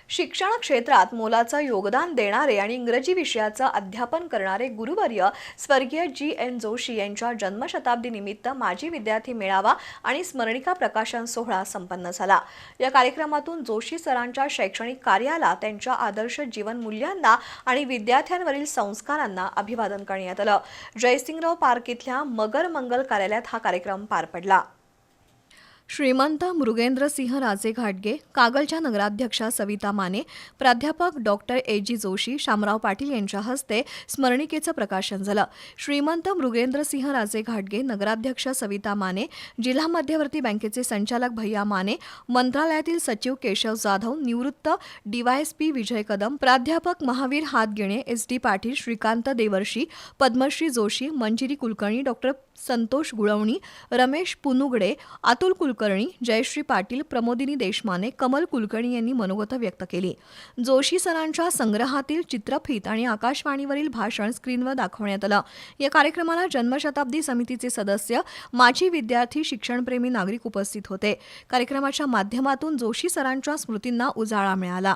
शिक्षण क्षेत्रात मोलाचं योगदान देणारे आणि इंग्रजी विषयाचं अध्यापन करणारे गुरुवर्य स्वर्गीय जी.एन. जोशी यांच्या जन्मशताब्दी निमित्त माजी विद्यार्थी मेळावा आणि स्मरणिका प्रकाशन सोहळा संपन्न झाला। या कार्यक्रमातून जोशी सरांच्या शैक्षणिक कार्याला, त्यांच्या आदर्श जीवन मूल्यांना आणि विद्यार्थ्यांवरील संस्कारांना अभिवादन करण्यात आलं। जयसिंगराव पार्क इथल्या मगर मंगल कार्यालयात हा कार्यक्रम पार पडला। श्रीमंत मृगेंद्रसिंह राजे घाटगे, कागलच्या नगराध्यक्षा सविता माने, प्राध्यापक डॉक्टर ए.जी. जोशी, शामराव पाटील यांच्या हस्ते स्मरणिकेचं प्रकाशन झालं। श्रीमंत मृगेंद्रसिंह राजे घाटगे, नगराध्यक्ष सविता माने, जिल्हा मध्यवर्ती बँकेचे संचालक भैया माने, मंत्रालयातील सचिव केशव जाधव, निवृत्त डीवायएसपी विजय कदम, प्राध्यापक महावीर हातगिणे, एस.डी. पाटील, श्रीकांत देवर्षी, पद्मश्री जोशी, मंजिरी कुलकर्णी, डॉक्टर संतोष गुळवणी, रमेश पुनुगडे, अतुल कुलकर्णी, जयश्री पाटील, प्रमोदिनी देशमाने, कमल कुलकर्णी यांनी मनोगत व्यक्त केली। जोशी सरांच्या संग्रहातील चित्रफित आणि आकाशवाणीवरील भाषण स्क्रीनवर दाखवण्यात आलं। या कार्यक्रमाला जन्मशताब्दी समितीचे सदस्य, माजी विद्यार्थी, शिक्षणप्रेमी नागरिक उपस्थित होते। कार्यक्रमाच्या माध्यमातून जोशी सरांच्या स्मृतींना उजाळा मिळाला।